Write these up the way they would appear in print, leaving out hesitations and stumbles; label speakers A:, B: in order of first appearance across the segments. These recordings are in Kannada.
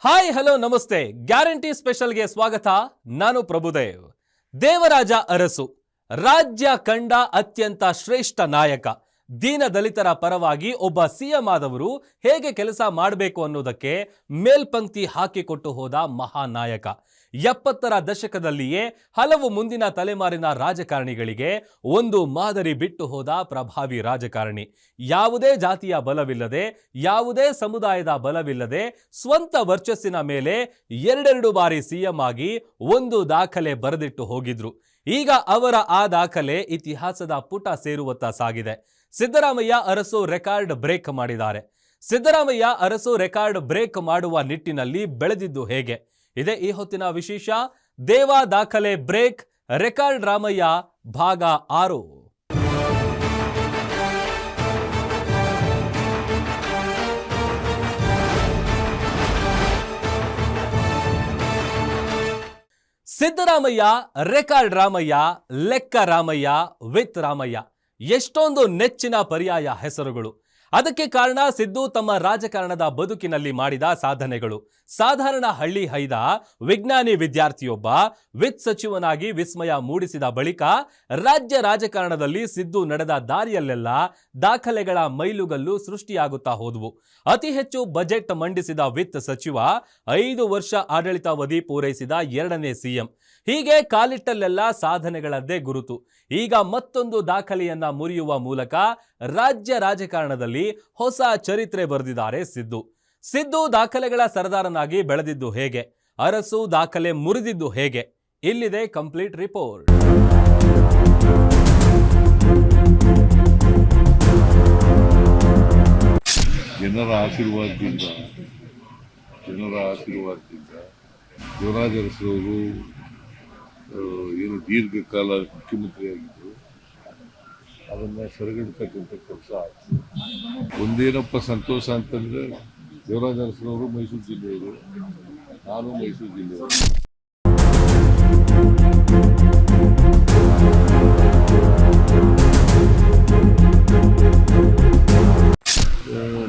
A: ಹಾಯ್ ಹಲೋ ನಮಸ್ತೆ. ಗ್ಯಾರಂಟಿ ಸ್ಪೆಷಲ್ಗೆ ಸ್ವಾಗತ. ನಾನು ಪ್ರಭುದೇವ್. ದೇವರಾಜ ಅರಸು ರಾಜ್ಯ ಕಂಡ ಅತ್ಯಂತ ಶ್ರೇಷ್ಠ ನಾಯಕ. ದೀನ ದಲಿತರ ಪರವಾಗಿ ಒಬ್ಬ ಸಿಎಂ ಆದವರು ಹೇಗೆ ಕೆಲಸ ಮಾಡಬೇಕು ಅನ್ನೋದಕ್ಕೆ ಮೇಲ್ಪಂಕ್ತಿ ಹಾಕಿಕೊಟ್ಟು ಹೋದ ಮಹಾನಾಯಕ. 70ರ ದಶಕದಲ್ಲಿಯೇ ಹಲವು ಮುಂದಿನ ತಲೆಮಾರಿನ ರಾಜಕಾರಣಿಗಳಿಗೆ ಒಂದು ಮಾದರಿ ಬಿಟ್ಟು ಹೋದ ಪ್ರಭಾವಿ ರಾಜಕಾರಣಿ. ಯಾವುದೇ ಜಾತಿಯ ಬಲವಿಲ್ಲದೆ, ಯಾವುದೇ ಸಮುದಾಯದ ಬಲವಿಲ್ಲದೆ ಸ್ವಂತ ವರ್ಚಸ್ಸಿನ ಮೇಲೆ ಎರಡೆರಡು ಬಾರಿ ಸಿಎಂ ಆಗಿ ಒಂದು ದಾಖಲೆ ಬರೆದಿಟ್ಟು ಹೋಗಿದ್ರು. ಈಗ ಅವರ ಆ ದಾಖಲೆ ಇತಿಹಾಸದ ಪುಟ ಸೇರುವತ್ತ ಸಾಗಿದೆ. ಸಿದ್ದರಾಮಯ್ಯ ಅರಸು ರೆಕಾರ್ಡ್ ಬ್ರೇಕ್ ಮಾಡಿದ್ದಾರೆ. ಸಿದ್ದರಾಮಯ್ಯ ಅರಸು ರೆಕಾರ್ಡ್ ಬ್ರೇಕ್ ಮಾಡುವ ನಿಟ್ಟಿನಲ್ಲಿ ಬೆಳೆದಿದ್ದು ಹೇಗೆ? ಇದೇ ಈ ಹೊತ್ತಿನ ವಿಶೇಷ. ದೇವಾ ದಾಖಲೆ ಬ್ರೇಕ್, ರೆಕಾರ್ಡ್ ರಾಮಯ್ಯ ಭಾಗ 6. ಸಿದ್ದರಾಮಯ್ಯ, ರೆಕಾರ್ಡ್ ರಾಮಯ್ಯ, ಲೆಕ್ಕ ರಾಮಯ್ಯ, ವಿತ್ ರಾಮಯ್ಯ, ಎಷ್ಟೊಂದು ನೆಚ್ಚಿನ ಪರ್ಯಾಯ ಹೆಸರುಗಳು. ಅದಕ್ಕೆ ಕಾರಣ ಸಿದ್ದು ತಮ್ಮ ರಾಜಕಾರಣದ ಬದುಕಿನಲ್ಲಿ ಮಾಡಿದ ಸಾಧನೆಗಳು. ಸಾಧಾರಣ ಹಳ್ಳಿ ಹೈದ ವಿಜ್ಞಾನಿ ವಿದ್ಯಾರ್ಥಿಯೊಬ್ಬ ವಿತ್ ಸಚಿವನಾಗಿ ವಿಸ್ಮಯ ಮೂಡಿಸಿದ ಬಳಿಕ ರಾಜ್ಯ ರಾಜಕಾರಣದಲ್ಲಿ ಸಿದ್ದು ನಡೆದ ದಾರಿಯಲ್ಲೆಲ್ಲ ದಾಖಲೆಗಳ ಮೈಲುಗಲ್ಲು ಸೃಷ್ಟಿಯಾಗುತ್ತಾ ಹೋದವು. ಅತಿ ಹೆಚ್ಚು ಬಜೆಟ್ ಮಂಡಿಸಿದ ವಿತ್ ಸಚಿವ, 5 ವರ್ಷ ಆಡಳಿತಾವಧಿ ಪೂರೈಸಿದ 2ನೇ ಸಿಎಂ. ಹೀಗೆ ಕಾಲಿಟ್ಟಲ್ಲೆಲ್ಲ ಸಾಧನೆಗಳದ್ದೇ ಗುರುತು. ಈಗ ಮತ್ತೊಂದು ದಾಖಲೆಯನ್ನ ಮುರಿಯುವ ಮೂಲಕ ರಾಜ್ಯ ರಾಜಕಾರಣದಲ್ಲಿ ಹೊಸ ಚರಿತ್ರೆ ಬರೆದಿದ್ದಾರೆ ಸಿದ್ದು. ಸಿದ್ದು ದಾಖಲೆಗಳ ಸರದಾರನಾಗಿ ಬೆಳೆದಿದ್ದು ಹೇಗೆ? ಅರಸು ದಾಖಲೆ ಮುರಿದಿದ್ದು ಹೇಗೆ? ಇಲ್ಲಿದೆ ಕಂಪ್ಲೀಟ್ ರಿಪೋರ್ಟ್.
B: ಜನರ ಆಶೀರ್ವಾದದಿಂದ ದೇವರಾಜ ಅರಸು ಏನು ದೀರ್ಘಕಾಲ ಮುಖ್ಯಮಂತ್ರಿಯಾಗಿದ್ದರು, ಅದನ್ನು ಸರಿಗಟ್ಟತಕ್ಕಂಥ ಕೆಲಸ ಆಯಿತು. ಒಂದೇನಪ್ಪ ಸಂತೋಷ ಅಂತಂದರೆ, ದೇವರಾಜ ಅರಸನವರು ಮೈಸೂರು ಜಿಲ್ಲೆಯವರು, ನಾನು ಮೈಸೂರು ಜಿಲ್ಲೆಯವರು.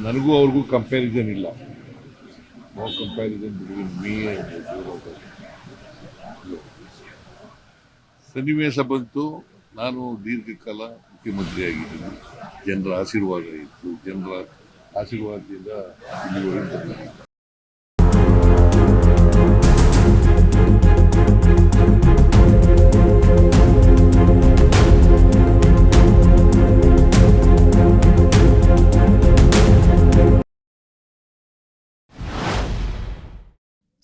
B: ನನಗೂ ಅವ್ರಿಗೂ ಕಂಪ್ಯಾರಿಸನ್ ಇಲ್ಲ. No comparison between me and Devaraj. ಸನ್ನಿವೇಶ ಬಂತು, ನಾನು ದೀರ್ಘಕಾಲ ಮುಖ್ಯಮಂತ್ರಿಯಾಗಿದ್ದೀನಿ, ಜನರ ಆಶೀರ್ವಾದ ಇತ್ತು, ಜನರ ಆಶೀರ್ವಾದದಿಂದ ಇಲ್ಲಿವರೆಗೂ ಬಂದಿದ್ದೀನಿ.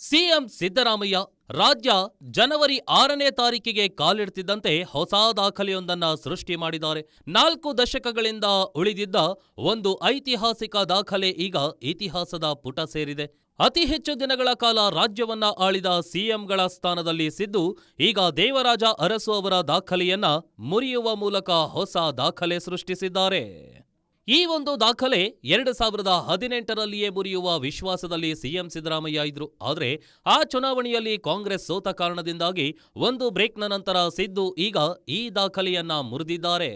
C: ಸಿಎಂ ಸಿದ್ದರಾಮಯ್ಯ ರಾಜ್ಯ ಜನವರಿ 6ನೇ ತಾರೀಕಿಗೆ ಕಾಲಿಡ್ತಿದ್ದಂತೆ ಹೊಸ ದಾಖಲೆಯೊಂದನ್ನ ಸೃಷ್ಟಿ ಮಾಡಿದ್ದಾರೆ. 4 ದಶಕಗಳಿಂದ ಉಳಿದಿದ್ದ ಒಂದು ಐತಿಹಾಸಿಕ ದಾಖಲೆ ಈಗ ಇತಿಹಾಸದ ಪುಟ ಸೇರಿದೆ. ಅತಿ ಹೆಚ್ಚು ದಿನಗಳ ಕಾಲ ರಾಜ್ಯವನ್ನ ಆಳಿದ ಸಿಎಂಗಳ ಸ್ಥಾನದಲ್ಲಿ ಸಿದ್ದು ಈಗ ದೇವರಾಜ ಅರಸು ಅವರ ದಾಖಲೆಯನ್ನ ಮುರಿಯುವ ಮೂಲಕ ಹೊಸ ದಾಖಲೆ ಸೃಷ್ಟಿಸಿದ್ದಾರೆ. ಈ ಒಂದು ದಾಖಲೆ 2018ರಲ್ಲಿಯೇ ಮುರಿಯುವ ವಿಶ್ವಾಸದಲ್ಲಿ ಸಿಎಂ ಸಿದ್ದರಾಮಯ್ಯ ಇದ್ರು. ಆದರೆ ಆ ಚುನಾವಣೆಯಲ್ಲಿ ಕಾಂಗ್ರೆಸ್ ಸೋತ ಕಾರಣದಿಂದಾಗಿ ಒಂದು ಬ್ರೇಕ್ನ ನಂತರ ಸಿದ್ದು ಈಗ ಈ ದಾಖಲೆಯನ್ನ ಮುರಿದಿದ್ದಾರೆ.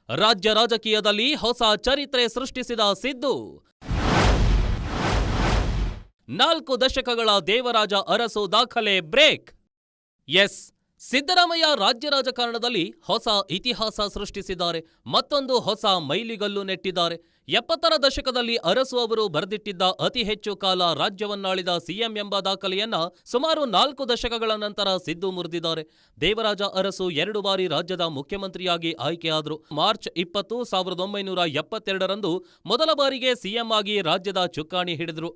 C: ರಾಜ್ಯ ರಾಜಕೀಯದಲ್ಲಿ ಹೊಸ ಚರಿತ್ರೆ ಸೃಷ್ಟಿಸಿದ ಸಿದ್ದು 4 ದಶಕಗಳ ದೇವರಾಜ ಅರಸು ದಾಖಲೆ ಬ್ರೇಕ್. ಎಸ್, ಸಿದ್ದರಾಮಯ್ಯ ರಾಜ್ಯ ರಾಜಕಾರಣದಲ್ಲಿ ಹೊಸ ಇತಿಹಾಸ ಸೃಷ್ಟಿಸಿದ್ದಾರೆ. ಮತ್ತೊಂದು ಹೊಸ ಮೈಲಿಗಲ್ಲು ನೆಟ್ಟಿದ್ದಾರೆ. 70ರ ದಶಕದಲ್ಲಿ ಅರಸು ಅವರು ಬರೆದಿಟ್ಟಿದ್ದ ಅತಿ ಹೆಚ್ಚು ಕಾಲ ರಾಜ್ಯವನ್ನಾಳಿದ ಸಿಎಂ ಎಂಬ ದಾಖಲೆಯನ್ನ ಸುಮಾರು 4 ದಶಕಗಳ ನಂತರ ಸಿದ್ದು ಮುರಿದಿದ್ದಾರೆ. ದೇವರಾಜ ಅರಸು 2 ಬಾರಿ ರಾಜ್ಯದ ಮುಖ್ಯಮಂತ್ರಿಯಾಗಿ ಆಯ್ಕೆಯಾದರು. ಮಾರ್ಚ್ 20, 1972ರಂದು ಮೊದಲ ಬಾರಿಗೆ ಸಿಎಂ ಆಗಿ ರಾಜ್ಯದ ಚುಕ್ಕಾಣಿ ಹಿಡಿದ್ರು.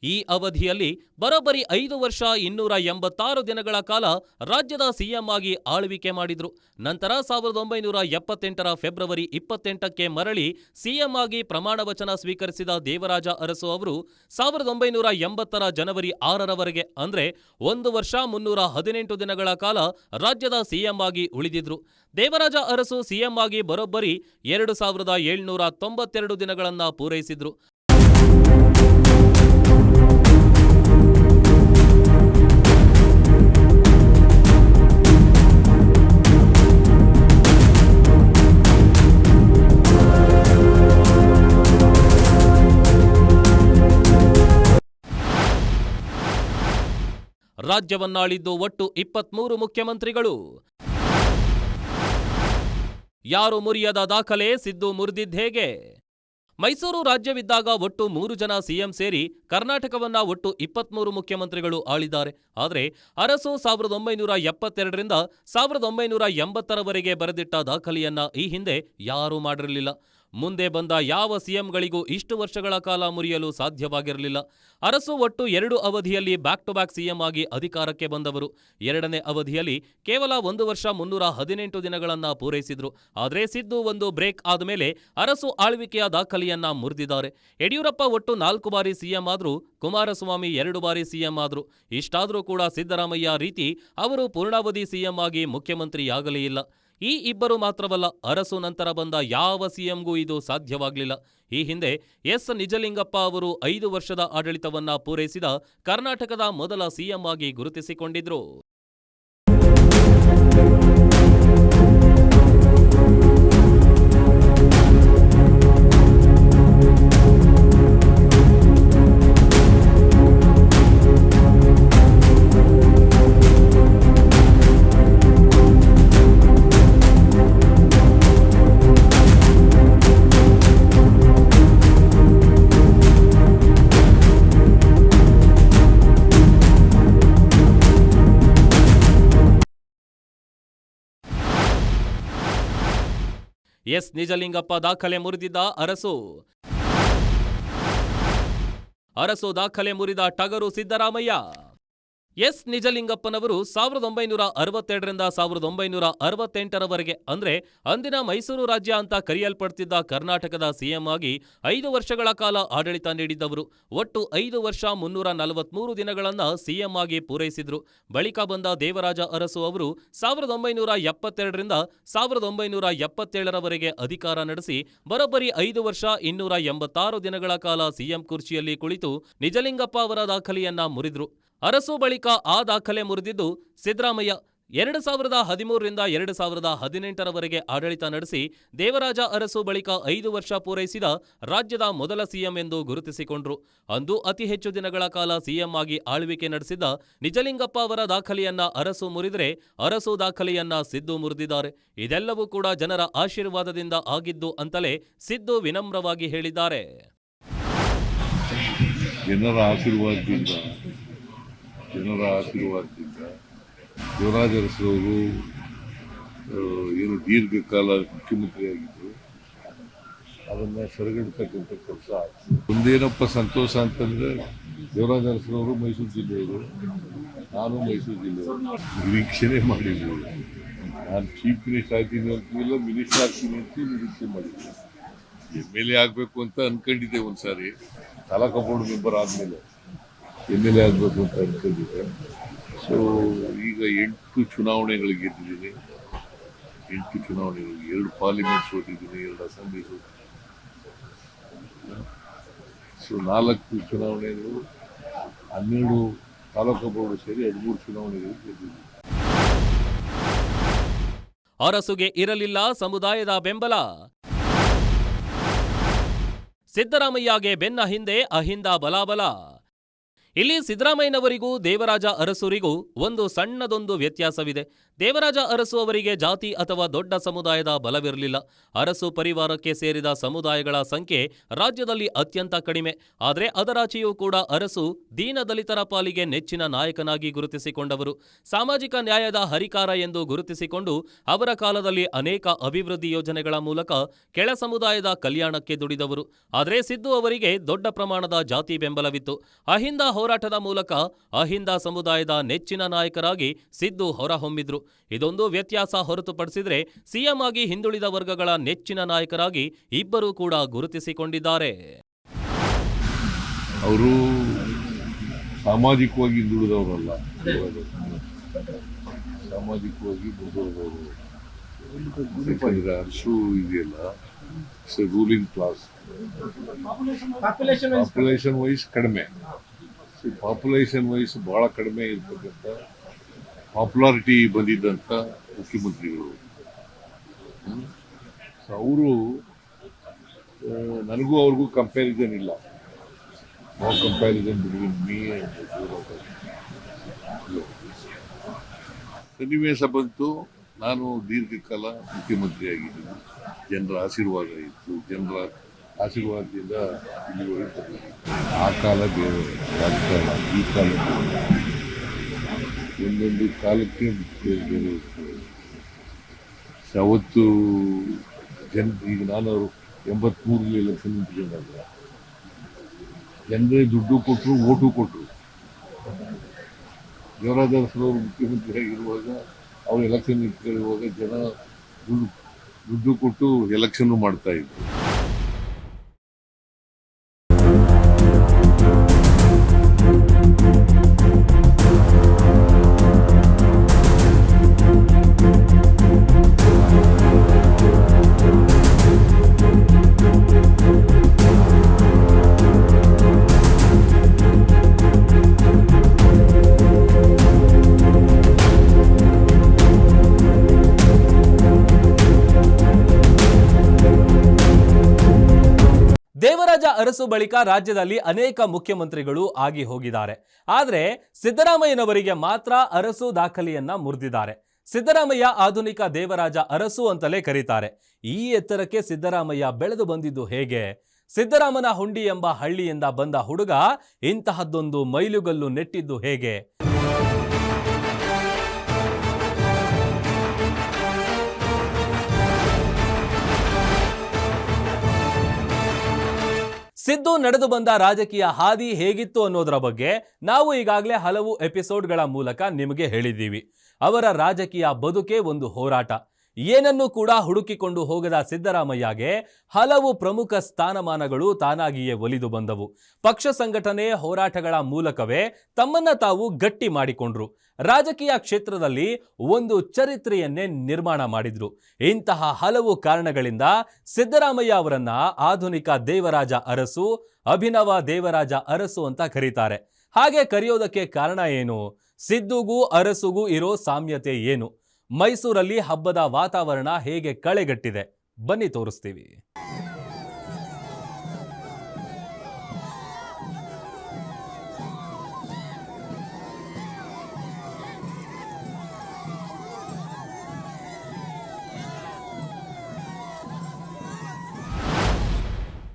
C: ಈ ಅವಧಿಯಲ್ಲಿ ಬರೋಬ್ಬರಿ 5 ವರ್ಷ 286 ದಿನಗಳ ಕಾಲ ರಾಜ್ಯದ ಸಿಎಂ ಆಗಿ ಆಳ್ವಿಕೆ ಮಾಡಿದ್ರು. ನಂತರ 1978ರ ಫೆಬ್ರವರಿ 28ಕ್ಕೆ ಮರಳಿ ಸಿಎಂ ಆಗಿ ಪ್ರಮಾಣ ವಚನ ಸ್ವೀಕರಿಸಿದ ದೇವರಾಜ ಅರಸು ಅವರು 1980ರ ಜನವರಿ 6ರವರೆಗೆ ಅಂದ್ರೆ 1 ವರ್ಷ 318 ದಿನಗಳ ಕಾಲ ರಾಜ್ಯದ ಸಿಎಂ ಆಗಿ ಉಳಿದಿದ್ರು. ದೇವರಾಜ ಅರಸು ಸಿಎಂ ಆಗಿ ಬರೋಬ್ಬರಿ 2792 ದಿನಗಳನ್ನ ಪೂರೈಸಿದ್ರು. ರಾಜ್ಯವನ್ನಾಳಿದ್ದು ಒಟ್ಟು 23 ಮುಖ್ಯಮಂತ್ರಿಗಳು. ಯಾರು ಮುರಿಯದ ದಾಖಲೆ ಸಿದ್ದು ಮುರಿದಿದ್ದೇಗೆ? ಮೈಸೂರು ರಾಜ್ಯವಿದ್ದಾಗ ಒಟ್ಟು 3 ಜನ ಸಿಎಂ ಸೇರಿ ಕರ್ನಾಟಕವನ್ನ ಒಟ್ಟು 23 ಮುಖ್ಯಮಂತ್ರಿಗಳು ಆಳಿದ್ದಾರೆ. ಆದರೆ ಅರಸು 1972ರಿಂದ 1980ರವರೆಗೆ ಬರೆದಿಟ್ಟ ದಾಖಲೆಯನ್ನ ಈ ಹಿಂದೆ ಯಾರೂ ಮಾಡಿರಲಿಲ್ಲ. ಮುಂದೆ ಬಂದ ಯಾವ ಸಿಎಂಗಳಿಗೂ ಇಷ್ಟು ವರ್ಷಗಳ ಕಾಲ ಮುರಿಯಲು ಸಾಧ್ಯವಾಗಿರಲಿಲ್ಲ. ಅರಸು ಒಟ್ಟು 2 ಅವಧಿಯಲ್ಲಿ ಬ್ಯಾಕ್ ಟು ಬ್ಯಾಕ್ ಸಿಎಂ ಆಗಿ ಅಧಿಕಾರಕ್ಕೆ ಬಂದವರು. 2ನೇ ಅವಧಿಯಲ್ಲಿ ಕೇವಲ 1 ವರ್ಷ 318 ದಿನಗಳನ್ನ ಪೂರೈಸಿದ್ರು. ಆದರೆ ಸಿದ್ದು ಒಂದು ಬ್ರೇಕ್ ಆದಮೇಲೆ ಅರಸು ಆಳ್ವಿಕೆಯ ದಾಖಲೆಯನ್ನ ಮುರಿದಿದ್ದಾರೆ. ಯಡಿಯೂರಪ್ಪ ಒಟ್ಟು 4 ಬಾರಿ ಸಿಎಂ ಆದ್ರು, ಕುಮಾರಸ್ವಾಮಿ 2 ಬಾರಿ ಸಿಎಂ ಆದ್ರು. ಇಷ್ಟಾದ್ರೂ ಕೂಡ ಸಿದ್ದರಾಮಯ್ಯ ರೀತಿ ಅವರು ಪೂರ್ಣಾವಧಿ ಸಿಎಂ ಆಗಿ ಮುಖ್ಯಮಂತ್ರಿಯಾಗಲೇ ಇಲ್ಲ. ಈ ಇಬ್ಬರು ಮಾತ್ರವಲ್ಲ, ಅರಸು ನಂತರ ಬಂದ ಯಾವ ಸಿಎಂಗೂ ಇದು ಸಾಧ್ಯವಾಗಲಿಲ್ಲ. ಈ ಹಿಂದೆ ಎಸ್ ನಿಜಲಿಂಗಪ್ಪ ಅವರು 5 ವರ್ಷದ ಆಡಳಿತವನ್ನ ಪೂರೈಸಿದ ಕರ್ನಾಟಕದ ಮೊದಲ ಸಿಎಂ ಆಗಿ ಗುರುತಿಸಿಕೊಂಡಿದ್ರು. ಎಸ್ ನಿಜಲಿಂಗಪ್ಪ ದಾಖಲೆ ಮುರಿದಿದ್ದ ಅರಸು ದಾಖಲೆ ಮುರಿದ ಟಗರು ಸಿದ್ದರಾಮಯ್ಯ. ಎಸ್ ನಿಜಲಿಂಗಪ್ಪನವರು 1962ರಿಂದ 1968ರವರೆಗೆ ಅಂದ್ರೆ ಅಂದಿನ ಮೈಸೂರು ರಾಜ್ಯ ಅಂತ ಕರೆಯಲ್ಪಡ್ತಿದ್ದ ಕರ್ನಾಟಕದ ಸಿಎಂ ಆಗಿ 5 ವರ್ಷಗಳ ಕಾಲ ಆಡಳಿತ ನೀಡಿದ್ದವರು. ಒಟ್ಟು 5 ವರ್ಷ 343 ದಿನಗಳನ್ನ ಸಿಎಂ ಆಗಿ ಪೂರೈಸಿದ್ರು. ಬಳಿಕ ಬಂದ ದೇವರಾಜ ಅರಸು ಅವರು 1972ರಿಂದ 1977ರವರೆಗೆ ಅಧಿಕಾರ ನಡೆಸಿ ಬರೋಬ್ಬರಿ 5 ವರ್ಷ 286 ದಿನಗಳ ಕಾಲ ಸಿಎಂ ಕುರ್ಚಿಯಲ್ಲಿ ಕುಳಿತು ನಿಜಲಿಂಗಪ್ಪ ಅವರ ದಾಖಲೆಯನ್ನ ಮುರಿದ್ರು. ಅರಸು ಬಳಿಕ ಆ ದಾಖಲೆ ಮುರಿದಿದ್ದು ಸಿದ್ದರಾಮಯ್ಯ. 2013ರಿಂದ 2018ರವರೆಗೆ ಆಡಳಿತ ನಡೆಸಿ ದೇವರಾಜ ಅರಸು ಬಳಿಕ 5 ವರ್ಷ ಪೂರೈಸಿದ ರಾಜ್ಯದ ಮೊದಲ ಸಿಎಂ ಎಂದು ಗುರುತಿಸಿಕೊಂಡ್ರು. ಅಂದು ಅತಿ ಹೆಚ್ಚು ದಿನಗಳ ಕಾಲ ಸಿಎಂ ಆಗಿ ಆಳ್ವಿಕೆ ನಡೆಸಿದ್ದ ನಿಜಲಿಂಗಪ್ಪ ಅವರ ದಾಖಲೆಯನ್ನ ಅರಸು ಮುರಿದರೆ, ಅರಸು ದಾಖಲೆಯನ್ನ ಸಿದ್ದು ಮುರಿದಿದ್ದಾರೆ. ಇದೆಲ್ಲವೂ ಕೂಡ ಜನರ ಆಶೀರ್ವಾದದಿಂದ ಆಗಿದ್ದು ಅಂತಲೇ ಸಿದ್ದು ವಿನಮ್ರವಾಗಿ ಹೇಳಿದ್ದಾರೆ.
B: ಜನರ ಆಶೀರ್ವಾದದಿಂದ ದೇವರಾಜ ಅರಸು ಏನು ದೀರ್ಘಕಾಲ ಮುಖ್ಯಮಂತ್ರಿಯಾಗಿದ್ದರು, ಅದನ್ನು ಸರಿಗಟ್ಟತಕ್ಕಂಥ ಕೆಲಸ ಆಯಿತು. ಒಂದೇನಪ್ಪ ಸಂತೋಷ ಅಂತಂದರೆ, ದೇವರಾಜ ಅರಸರವರು ಮೈಸೂರು ಜಿಲ್ಲೆಯವರು, ನಾನು ಮೈಸೂರು ಜಿಲ್ಲೆಯವರು. ನಿರೀಕ್ಷೆನೇ ಮಾಡಿದ್ವಿ. ನಾನು ಚೀಫ್ ಮಿನಿಸ್ಟರ್ ಆಗ್ತೀನಿ ಅಂತಿಲ್ಲ, ಮಿನಿಸ್ಟರ್ ಆಗ್ತೀನಿ ಅಂತ ನಿರೀಕ್ಷೆ ಮಾಡಿದ್ವಿ. MLA ಆಗಬೇಕು ಅಂತ ಅನ್ಕೊಂಡಿದ್ದೆ ಒಂದ್ಸಾರಿ, ತಾಲೂಕು ಬೋರ್ಡ್ ಮೆಂಬರ್ ಆದಮೇಲೆ MLA ಆಗಬೇಕು ಅಂತ ಅನ್ಕೊಂಡಿದ್ದೆ. ಸೊ ಈಗ 8 ಚುನಾವಣೆಗಳು ಗೆದ್ದಿದ್ದೀನಿ. 8 ಚುನಾವಣೆಗಳು, 2 ಪಾರ್ಲಿಮೆಂಟ್ ಸೋತಿದ್ದೀನಿ, 2 ಅಸೆಂಬ್ಲಿ ಸೋತಿದ್ದೀನಿ. ಸೊ 4 ಚುನಾವಣೆಗಳು, 12 ತಾಲೂಕು ಬೋರ್ಡ್ ಸೇರಿ 13 ಚುನಾವಣೆಗಳು ಗೆದ್ದಿದ್ದೀನಿ.
C: ಅರಸುಗೆ ಇರಲಿಲ್ಲ ಸಮುದಾಯದ ಬೆಂಬಲ. ಸಿದ್ದರಾಮಯ್ಯಗೆ ಬೆನ್ನ ಹಿಂದೆ ಅಹಿಂದ ಬಲಾಬಲ. ಇಲ್ಲಿ ಸಿದ್ದರಾಮಯ್ಯನವರಿಗೂ ದೇವರಾಜ ಅರಸುರಿಗೂ ಒಂದು ಸಣ್ಣದೊಂದು ವ್ಯತ್ಯಾಸವಿದೆ. ದೇವರಾಜ ಅರಸು ಅವರಿಗೆ ಜಾತಿ ಅಥವಾ ದೊಡ್ಡ ಸಮುದಾಯದ ಬಲವಿರಲಿಲ್ಲ. ಅರಸು ಪರಿವಾರಕ್ಕೆ ಸೇರಿದ ಸಮುದಾಯಗಳ ಸಂಖ್ಯೆ ರಾಜ್ಯದಲ್ಲಿ ಅತ್ಯಂತ ಕಡಿಮೆ. ಆದರೆ ಅದರಾಚೆಯೂ ಕೂಡ ಅರಸು ದೀನದಲಿತರ ಪಾಲಿಗೆ ನೆಚ್ಚಿನ ನಾಯಕನಾಗಿ ಗುರುತಿಸಿಕೊಂಡವರು. ಸಾಮಾಜಿಕ ನ್ಯಾಯದ ಹರಿಕಾರ ಎಂದು ಗುರುತಿಸಿಕೊಂಡು ಅವರ ಕಾಲದಲ್ಲಿ ಅನೇಕ ಅಭಿವೃದ್ಧಿ ಯೋಜನೆಗಳ ಮೂಲಕ ಕೆಳ ಸಮುದಾಯದ ಕಲ್ಯಾಣಕ್ಕೆ ದುಡಿದವರು. ಆದರೆ ಸಿದ್ದು ಅವರಿಗೆ ದೊಡ್ಡ ಪ್ರಮಾಣದ ಜಾತಿ ಬೆಂಬಲವಿತ್ತು. ಅಹಿಂದ ಹೋರಾಟದ ಮೂಲಕ ಅಹಿಂದ ಸಮುದಾಯದ ನೆಚ್ಚಿನ ನಾಯಕರಾಗಿ ಸಿದ್ದು ಹೊರಹೊಮ್ಮಿದ್ರು. ಇದೊಂದು ವ್ಯತ್ಯಾಸ ಹೊರತುಪಡಿಸಿದ್ರೆ ಸಿಎಂ ಆಗಿ ಹಿಂದುಳಿದ ವರ್ಗಗಳ ನೆಚ್ಚಿನ ನಾಯಕರಾಗಿ ಇಬ್ಬರೂ ಕೂಡ ಗುರುತಿಸಿಕೊಂಡಿದ್ದಾರೆ.
B: ಅವರು ಸಾಮಾಜಿಕವಾಗಿ ಹಿಂದುಳಿದವರಲ್ಲ, ಸಾಮಾಜಿಕವಾಗಿ ಮುಂದುವರೆದವರು. ಯಾಕಂದ್ರೆ ಅರಸು ಇದೆಯಲ್ಲ, ರೂಲಿಂಗ್ ಕ್ಲಾಸ್, ಪಾಪ್ಯುಲೇಷನ್ ವೈಸ್ ಕಡಿಮೆ, ಪಾಪ್ಯುಲೇಷನ್ ವೈಸ್ ಬಹಳ ಕಡಿಮೆ ಇರ್ತಕ್ಕಂಥ ಪಾಪ್ಯುಲಾರಿಟಿ ಬಂದಿದ್ದಂಥ ಮುಖ್ಯಮಂತ್ರಿಗಳು. ಅವರು ನನಗೂ ಅವ್ರಿಗೂ ಕಂಪ್ಯಾರಿಸನ್ ಇಲ್ಲ. No comparison between me and ಸನ್ನಿವೇಶ ಬಂತು. ನಾನು ದೀರ್ಘಕಾಲ ಮುಖ್ಯಮಂತ್ರಿಯಾಗಿದ್ದೀನಿ. ಜನರ ಆಶೀರ್ವಾದ ಇತ್ತು. ಜನರ ಆಶೀರ್ವಾದದಿಂದ ಇಲ್ಲಿವರೆಗೆ ಬಂದಿದ್ದೀನಿ. ಆ ಕಾಲ ಬೇರೆ, ರಾಜಕಾರಣ ಈ ಕಾಲ ಬೇರೆ. ಒಂದೊಂದು ಕಾಲಕ್ಕೆ ಬೇರೆ ಬೇರೆ ಇರ್ತದೆ. ಅವತ್ತು ಈಗ ನಾನು 83 ಎಲೆಕ್ಷನ್ ನಿಂತ್ಕೊಂಡಾಗ ಜನರೇ ದುಡ್ಡು ಕೊಟ್ಟರು, ಓಟು ಕೊಟ್ಟರು. ದೇವರಾಜ ಅರಸರವರು ಮುಖ್ಯಮಂತ್ರಿಯಾಗಿರುವಾಗ, ಅವ್ರು ಎಲೆಕ್ಷನ್ ನಿಂತ್ಕೊಳ್ಳುವಾಗ ಜನ ದುಡ್ಡು ಕೊಟ್ಟು ಎಲೆಕ್ಷನ್ ಮಾಡ್ತಾ ಇದ್ರು.
A: ದೇವರಾಜ ಅರಸು ಬಳಿಕ ರಾಜ್ಯದಲ್ಲಿ ಅನೇಕ ಮುಖ್ಯಮಂತ್ರಿಗಳು ಆಗಿ ಹೋಗಿದ್ದಾರೆ. ಆದರೆ ಸಿದ್ದರಾಮಯ್ಯನವರಿಗೆ ಮಾತ್ರ ಅರಸು ದಾಖಲೆಯನ್ನ ಮುರಿದಿದ್ದಾರೆ. ಸಿದ್ದರಾಮಯ್ಯ ಆಧುನಿಕ ದೇವರಾಜ ಅರಸು ಅಂತಲೇ ಕರೀತಾರೆ. ಈ ಎತ್ತರಕ್ಕೆ ಸಿದ್ದರಾಮಯ್ಯ ಬೆಳೆದು ಬಂದಿದ್ದು ಹೇಗೆ? ಸಿದ್ದರಾಮನ ಹುಂಡಿ ಎಂಬ ಹಳ್ಳಿಯಿಂದ ಬಂದ ಹುಡುಗ ಇಂತಹದ್ದೊಂದು ಮೈಲುಗಲ್ಲು ನೆಟ್ಟಿದ್ದು ಹೇಗೆ? ಸಿದ್ದು ನಡೆದು ಬಂದ ರಾಜಕೀಯ ಹಾದಿ ಹೇಗಿತ್ತು ಅನ್ನೋದರ ಬಗ್ಗೆ ನಾವು ಈಗಾಗಲೇ ಹಲವು ಎಪಿಸೋಡ್ಗಳ ಮೂಲಕ ನಿಮಗೆ ಹೇಳಿದ್ದೀವಿ. ಅವರ ರಾಜಕೀಯ ಬದುಕೆ ಒಂದು ಹೋರಾಟ. ಏನನ್ನೂ ಕೂಡ ಹುಡುಕಿಕೊಂಡು ಹೋಗದ ಸಿದ್ದರಾಮಯ್ಯಗೆ ಹಲವು ಪ್ರಮುಖ ಸ್ಥಾನಮಾನಗಳು ತಾನಾಗಿಯೇ ಒಲಿದು ಬಂದವು. ಪಕ್ಷ ಸಂಘಟನೆ ಹೋರಾಟಗಳ ಮೂಲಕವೇ ತಮ್ಮನ್ನ ತಾವು ಗಟ್ಟಿ ಮಾಡಿಕೊಂಡ್ರು. ರಾಜಕೀಯ ಕ್ಷೇತ್ರದಲ್ಲಿ ಒಂದು ಚರಿತ್ರೆಯನ್ನೇ ನಿರ್ಮಾಣ ಮಾಡಿದ್ರು. ಇಂತಹ ಹಲವು ಕಾರಣಗಳಿಂದ ಸಿದ್ದರಾಮಯ್ಯ ಅವರನ್ನ ಆಧುನಿಕ ದೇವರಾಜ ಅರಸು, ಅಭಿನವ ದೇವರಾಜ ಅರಸು ಅಂತ ಕರೀತಾರೆ. ಹಾಗೆ ಕರೆಯೋದಕ್ಕೆ ಕಾರಣ ಏನು? ಸಿದ್ದುಗೂ ಅರಸುಗೂ ಇರೋ ಸಾಮ್ಯತೆ ಏನು? ಮೈಸೂರಲ್ಲಿ ಹಬ್ಬದ ವಾತಾವರಣ ಹೇಗೆ ಕಳೆಗಟ್ಟಿದೆ? ಬನ್ನಿ ತೋರಿಸ್ತೀವಿ.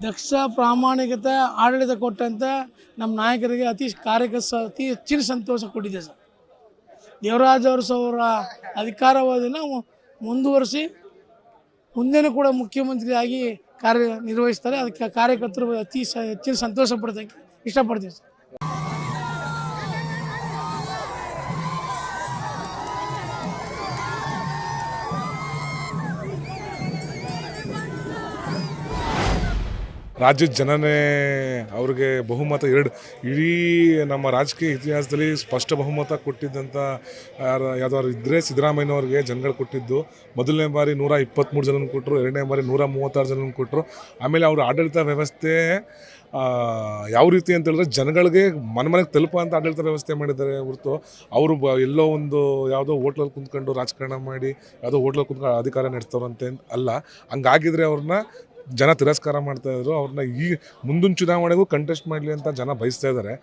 D: ದಕ್ಷ ಪ್ರಾಮಾಣಿಕತೆ ಆಡಳಿತ ಕೊಟ್ಟಂಥ ನಮ್ಮ ನಾಯಕರಿಗೆ ಅತಿ ಹೆಚ್ಚಿನ ಸಂತೋಷ ಕೊಟ್ಟಿದೆ ಸರ್. ದೇವರಾಜ ಅರಸು ಅವರ ಅಧಿಕಾರಾವಧಿನ ಮುಂದುವರಿಸಿ ಮುಂದೆನೂ ಕೂಡ ಮುಖ್ಯಮಂತ್ರಿಯಾಗಿ ಕಾರ್ಯನಿರ್ವಹಿಸ್ತಾರೆ. ಅದಕ್ಕೆ ಕಾರ್ಯಕರ್ತರು ಹೆಚ್ಚಿನ ಸಂತೋಷ ಪಡೋದಕ್ಕೆ ಇಷ್ಟಪಡ್ತೀವಿ ಸರ್.
E: ರಾಜ್ಯದ ಜನನೇ ಅವ್ರಿಗೆ ಬಹುಮತ ಇಡೀ ನಮ್ಮ ರಾಜಕೀಯ ಇತಿಹಾಸದಲ್ಲಿ ಸ್ಪಷ್ಟ ಬಹುಮತ ಕೊಟ್ಟಿದ್ದಂಥ ಯಾವ್ದಾದ್ರು ಇದ್ದರೆ ಸಿದ್ದರಾಮಯ್ಯನವ್ರಿಗೆ ಜನಗಳು ಕೊಟ್ಟಿದ್ದು. ಮೊದಲನೇ ಬಾರಿ 123 ಜನನ ಕೊಟ್ಟರು, ಎರಡನೇ ಬಾರಿ 136 ಜನನ ಕೊಟ್ಟರು. ಆಮೇಲೆ ಅವ್ರ ಆಡಳಿತ ವ್ಯವಸ್ಥೆ ಯಾವ ರೀತಿ ಅಂತ ಹೇಳಿದ್ರೆ ಜನಗಳಿಗೆ ಮನೆಗೆ ತಲುಪೋ ಅಂತ ಆಡಳಿತ ವ್ಯವಸ್ಥೆ ಮಾಡಿದ್ದಾರೆ ಹೊರತು ಅವರು ಎಲ್ಲೋ ಒಂದು ಯಾವುದೋ ಹೋಟ್ಲಲ್ಲಿ ಕುಂತ್ಕೊಂಡು ರಾಜಕಾರಣ ಮಾಡಿ ಯಾವುದೋ ಹೋಟ್ಲಲ್ಲಿ ಕುಂತ್ಕೊಂಡು ಅಧಿಕಾರ ನಡೆಸ್ತವ್ರಂತೆ ಅಲ್ಲ. ಹಂಗಾಗಿದ್ರೆ ಅವ್ರನ್ನ ಜನ ತಿರಸ್ಕಾರ ಮಾಡ್ತಾ ಇದ್ರು. ಅವ್ರನ್ನ ಈ ಮುಂದಿನ ಚುನಾವಣೆಗೂ ಕಂಟೆಸ್ಟ್ ಮಾಡಲಿ ಅಂತ ಜನ ಬಯಸ್ತಾ ಇದ್ದಾರೆ.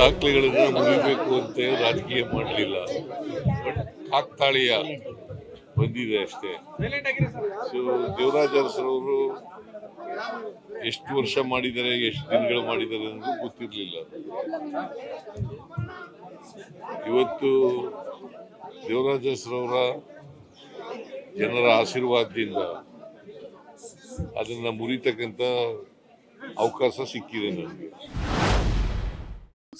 B: ದಾಖಲೆಗಳನ್ನು ಮುರಿಬೇಕು ಅಂತ ರಾಜಕೀಯ ಮಾಡಲಿಲ್ಲ. ಕಾಕ್ತಾಳೀಯ ಬಂದಿದೆ ಅಷ್ಟೇ. ಸೊ ದೇವರಾಜ ಅರಸರವರು ಎಷ್ಟು ವರ್ಷ ಮಾಡಿದ್ದಾರೆ, ಎಷ್ಟು ದಿನಗಳು ಮಾಡಿದ್ದಾರೆ ಅನ್ನೋದು ಗೊತ್ತಿರಲಿಲ್ಲ. ಇವತ್ತು ದೇವರಾಜ ಅರಸರವರ ಜನರ ಆಶೀರ್ವಾದದಿಂದ ಅದನ್ನ ಮುರಿತಕ್ಕಂಥ ಅವಕಾಶ ಸಿಕ್ಕಿದೆ ನನಗೆ.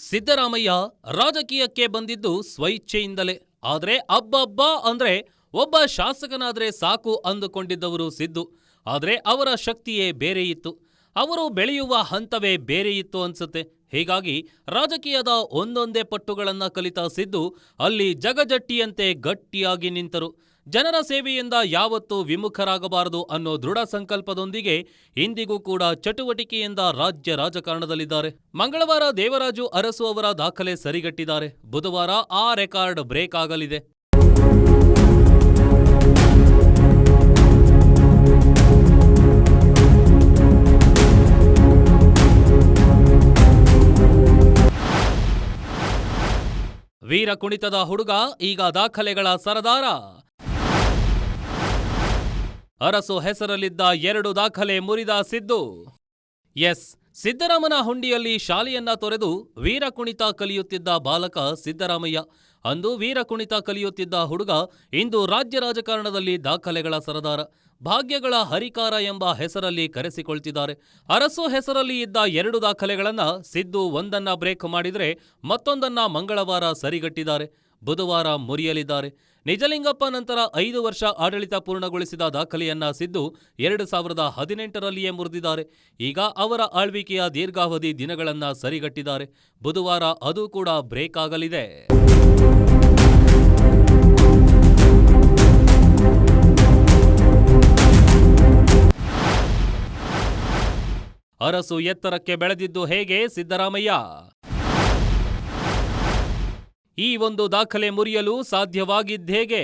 C: ಸಿದ್ದರಾಮಯ್ಯ ರಾಜಕೀಯಕ್ಕೆ ಬಂದಿದ್ದು ಸ್ವಇಚ್ಛೆಯಿಂದಲೇ. ಆದ್ರೆ ಅಬ್ಬಬ್ಬಾ ಅಂದ್ರೆ ಒಬ್ಬ ಶಾಸಕನಾದ್ರೆ ಸಾಕು ಅಂದುಕೊಂಡಿದ್ದವರು ಸಿದ್ದು. ಆದ್ರೆ ಅವರ ಶಕ್ತಿಯೇ ಬೇರೆ ಇತ್ತು, ಅವರು ಬೆಳೆಯುವ ಹಂತವೇ ಬೇರೆ ಇತ್ತು ಅನ್ಸುತ್ತೆ. ಹೀಗಾಗಿ ರಾಜಕೀಯದ ಒಂದೊಂದೇ ಪಟ್ಟುಗಳನ್ನ ಕಲಿತ ಸಿದ್ದು ಅಲ್ಲಿ ಜಗಜಟ್ಟಿಯಂತೆ ಗಟ್ಟಿಯಾಗಿ ನಿಂತರು. ಜನರ ಸೇವೆಯಿಂದ ಯಾವತ್ತೂ ವಿಮುಖರಾಗಬಾರದು ಅನ್ನೋ ದೃಢ ಸಂಕಲ್ಪದೊಂದಿಗೆ ಇಂದಿಗೂ ಕೂಡ ಚಟುವಟಿಕೆಯಿಂದ ರಾಜ್ಯ ರಾಜಕಾರಣದಲ್ಲಿದ್ದಾರೆ. ಮಂಗಳವಾರ ದೇವರಾಜು ಅರಸು ಅವರ ದಾಖಲೆ ಸರಿಗಟ್ಟಿದ್ದಾರೆ. ಬುಧವಾರ ಆ ರೆಕಾರ್ಡ್ ಬ್ರೇಕ್ ಆಗಲಿದೆ. ವೀರ ಕುಣಿತದ ಹುಡುಗ ಈಗ ದಾಖಲೆಗಳ ಸರದಾರ. ಅರಸು ಹೆಸರಲ್ಲಿದ್ದ 2 ದಾಖಲೆ ಮುರಿದ ಸಿದ್ದು. ಎಸ್, ಸಿದ್ದರಾಮನ ಹುಂಡಿಯಲ್ಲಿ ಶಾಲೆಯನ್ನ ತೊರೆದು ವೀರ ಕುಣಿತ ಕಲಿಯುತ್ತಿದ್ದ ಬಾಲಕ ಸಿದ್ದರಾಮಯ್ಯ. ಅಂದು ವೀರ ಕುಣಿತ ಕಲಿಯುತ್ತಿದ್ದ ಹುಡುಗ ಇಂದು ರಾಜ್ಯ ರಾಜಕಾರಣದಲ್ಲಿ ದಾಖಲೆಗಳ ಸರದಾರ. ಭಾಗ್ಯಗಳ ಹರಿಕಾರ ಎಂಬ ಹೆಸರಲ್ಲಿ ಕರೆಸಿಕೊಳ್ತಿದ್ದಾರೆ. ಅರಸು ಹೆಸರಲ್ಲಿ ಇದ್ದ 2 ದಾಖಲೆಗಳನ್ನ ಸಿದ್ದು ಒಂದನ್ನ ಬ್ರೇಕ್ ಮಾಡಿದ್ರೆ ಮತ್ತೊಂದನ್ನ ಮಂಗಳವಾರ ಸರಿಗಟ್ಟಿದ್ದಾರೆ. ಬುಧವಾರ ಮುರಿಯಲಿದ್ದಾರೆ. ನಿಜಲಿಂಗಪ್ಪ ನಂತರ 5 ವರ್ಷ ಆಡಳಿತ ಪೂರ್ಣಗೊಳಿಸಿದ ದಾಖಲೆಯನ್ನ ಸಿದ್ದು 2018ರಲ್ಲಿಯೇ ಮುರಿದಿದ್ದಾರೆ. ಈಗ ಅವರ ಆಳ್ವಿಕೆಯ ದೀರ್ಘಾವಧಿ ದಿನಗಳನ್ನ ಸರಿಗಟ್ಟಿದ್ದಾರೆ. ಬುಧವಾರ ಅದು ಕೂಡ ಬ್ರೇಕ್ ಆಗಲಿದೆ. ಅರಸು ಎತ್ತರಕ್ಕೆ ಬೆಳೆದಿದ್ದು ಹೇಗೆ ಸಿದ್ದರಾಮಯ್ಯ? ಈ ಒಂದು ದಾಖಲೆ ಮುರಿಯಲು ಸಾಧ್ಯವಾಗಿದ್ದೇಗೆ?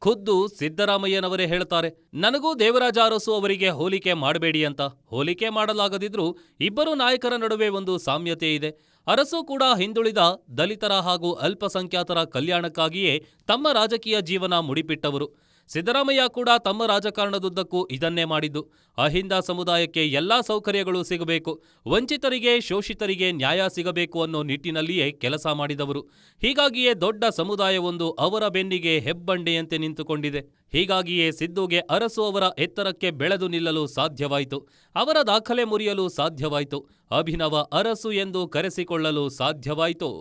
C: ಖುದ್ದು ಸಿದ್ದರಾಮಯ್ಯನವರೇ ಹೇಳ್ತಾರೆ, ನನಗೂ ದೇವರಾಜ ಅರಸು ಅವರಿಗೆ ಹೋಲಿಕೆ ಮಾಡಬೇಡಿ ಅಂತ. ಹೋಲಿಕೆ ಮಾಡಲಾಗದಿದ್ರೂ ಇಬ್ಬರು ನಾಯಕರ ನಡುವೆ ಒಂದು ಸಾಮ್ಯತೆ ಇದೆ. ಅರಸು ಕೂಡ ಹಿಂದುಳಿದ ದಲಿತರ ಹಾಗೂ ಅಲ್ಪಸಂಖ್ಯಾತರ ಕಲ್ಯಾಣಕ್ಕಾಗಿಯೇ ತಮ್ಮ ರಾಜಕೀಯ ಜೀವನ ಮುಡಿಪಿಟ್ಟವರು. ಸಿದ್ದರಾಮಯ್ಯ ಕೂಡ ತಮ್ಮ ರಾಜಕಾರಣದುದ್ದಕ್ಕೂ ಇದನ್ನೇ ಮಾಡಿದ್ದು. ಅಹಿಂದ ಸಮುದಾಯಕ್ಕೆ ಎಲ್ಲಾ ಸೌಕರ್ಯಗಳು ಸಿಗಬೇಕು, ವಂಚಿತರಿಗೆ ಶೋಷಿತರಿಗೆ ನ್ಯಾಯ ಸಿಗಬೇಕು ಅನ್ನೋ ನಿಟ್ಟಿನಲ್ಲಿಯೇ ಕೆಲಸ ಮಾಡಿದವರು. ಹೀಗಾಗಿಯೇ ದೊಡ್ಡ ಸಮುದಾಯವೊಂದು ಅವರ ಬೆನ್ನಿಗೆ ಹೆಬ್ಬಂಡೆಯಂತೆ ನಿಂತುಕೊಂಡಿದೆ. ಹೀಗಾಗಿಯೇ ಸಿದ್ದುಗೆ ಅರಸು ಅವರ ಎತ್ತರಕ್ಕೆ ಬೆಳೆದು ನಿಲ್ಲಲು ಸಾಧ್ಯವಾಯಿತು. ಅವರ ದಾಖಲೆ ಮುರಿಯಲು ಸಾಧ್ಯವಾಯಿತು. ಅಭಿನವ ಅರಸು ಎಂದು ಕರೆಸಿಕೊಳ್ಳಲು ಸಾಧ್ಯವಾಯಿತು.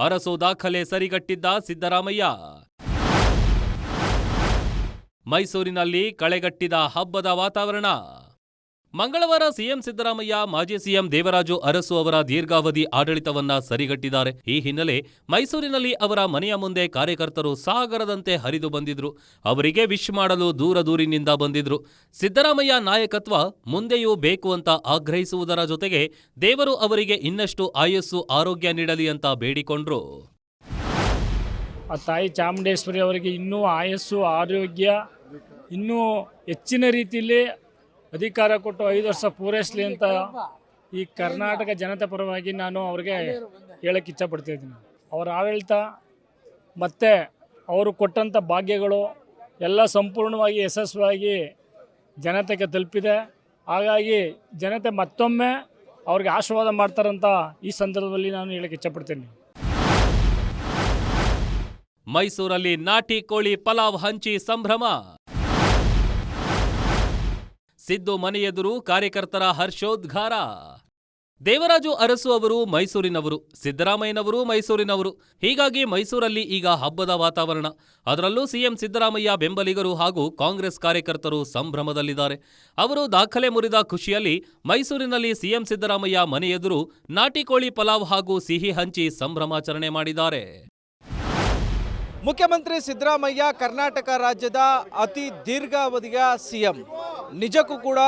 C: ಅರಸು ದಾಖಲೆ ಸರಿಗಟ್ಟಿದ್ದ ಸಿದ್ದರಾಮಯ್ಯ. ಮೈಸೂರಿನಲ್ಲಿ ಕಳೆಗಟ್ಟಿದ ಹಬ್ಬದ ವಾತಾವರಣ. ಮಂಗಳವಾರ ಸಿಎಂ ಸಿದ್ದರಾಮಯ್ಯ ಮಾಜಿ ಸಿಎಂ ದೇವರಾಜು ಅರಸು ಅವರ ದೀರ್ಘಾವಧಿ ಆಡಳಿತವನ್ನ ಸರಿಗಟ್ಟಿದ್ದಾರೆ. ಈ ಹಿನ್ನೆಲೆ ಮೈಸೂರಿನಲ್ಲಿ ಅವರ ಮನೆಯ ಮುಂದೆ ಕಾರ್ಯಕರ್ತರು ಸಾಗರದಂತೆ ಹರಿದು ಬಂದಿದ್ರು. ಅವರಿಗೆ ವಿಶ್ ಮಾಡಲು ದೂರದೂರಿನಿಂದ ಬಂದಿದ್ರು. ಸಿದ್ದರಾಮಯ್ಯ ನಾಯಕತ್ವ ಮುಂದೆಯೂ ಬೇಕು ಅಂತ ಆಗ್ರಹಿಸುವುದರ ಜೊತೆಗೆ ದೇವರು ಅವರಿಗೆ ಇನ್ನಷ್ಟು ಆಯಸ್ಸು ಆರೋಗ್ಯ ನೀಡಲಿ ಅಂತ ಬೇಡಿಕೊಂಡ್ರು.
F: ಆ ತಾಯಿ ಚಾಮುಂಡೇಶ್ವರಿ ಅವರಿಗೆ ಇನ್ನೂ ಆಯಸ್ಸು ಆರೋಗ್ಯ ಇನ್ನೂ ಹೆಚ್ಚಿನ ರೀತಿಯಲ್ಲಿ ಅಧಿಕಾರ ಕೊಟ್ಟು 5 ವರ್ಷ ಪೂರೈಸಲಿ ಅಂತ ಈ ಕರ್ನಾಟಕ ಜನತೆ ಪರವಾಗಿ ನಾನು ಅವ್ರಿಗೆ ಹೇಳಕ್ಕೆ ಇಚ್ಛಪಡ್ತಿದ್ದೀನಿ. ಅವರ ಆಡಳಿತ ಮತ್ತು ಅವರು ಕೊಟ್ಟಂಥ ಭಾಗ್ಯಗಳು ಎಲ್ಲ ಸಂಪೂರ್ಣವಾಗಿ ಯಶಸ್ವಿಯಾಗಿ ಜನತೆಗೆ ತಲುಪಿದೆ. ಹಾಗಾಗಿ ಜನತೆ ಮತ್ತೊಮ್ಮೆ ಅವ್ರಿಗೆ ಆಶೀರ್ವಾದ ಮಾಡ್ತಾರಂತ ಈ ಸಂದರ್ಭದಲ್ಲಿ ನಾನು ಹೇಳಕ್ಕೆ ಇಚ್ಛಪಡ್ತೀನಿ.
C: ಮೈಸೂರಲ್ಲಿ ನಾಟಿ ಕೋಳಿ ಪಲಾವ್ ಹಂಚಿ ಸಂಭ್ರಮ. ಸಿದ್ದು ಮನೆಯೆದುರು ಕಾರ್ಯಕರ್ತರ ಹರ್ಷೋದ್ಗಾರ. ದೇವರಾಜು ಅರಸು ಅವರು ಮೈಸೂರಿನವರು, ಸಿದ್ದರಾಮಯ್ಯನವರು ಮೈಸೂರಿನವರು. ಹೀಗಾಗಿ ಮೈಸೂರಲ್ಲಿ ಈಗ ಹಬ್ಬದ ವಾತಾವರಣ. ಅದರಲ್ಲೂ ಸಿಎಂ ಸಿದ್ದರಾಮಯ್ಯ ಬೆಂಬಲಿಗರು ಹಾಗೂ ಕಾಂಗ್ರೆಸ್ ಕಾರ್ಯಕರ್ತರು ಸಂಭ್ರಮದಲ್ಲಿದ್ದಾರೆ. ಅವರು ದಾಖಲೆ ಮುರಿದ ಖುಷಿಯಲ್ಲಿ ಮೈಸೂರಿನಲ್ಲಿ ಸಿಎಂ ಸಿದ್ದರಾಮಯ್ಯ ಮನೆಯೆದುರು ನಾಟಿ ಕೋಳಿ ಪಲಾವ್ ಹಾಗೂ ಸಿಹಿ ಹಂಚಿ ಸಂಭ್ರಮಾಚರಣೆ ಮಾಡಿದ್ದಾರೆ.
G: ಮುಖ್ಯಮಂತ್ರಿ ಸಿದ್ದರಾಮಯ್ಯ ಕರ್ನಾಟಕ ರಾಜ್ಯದ ಅತಿ ದೀರ್ಘಾವಧಿಯ ಸಿಎಂ. ನಿಜಕ್ಕೂ ಕೂಡ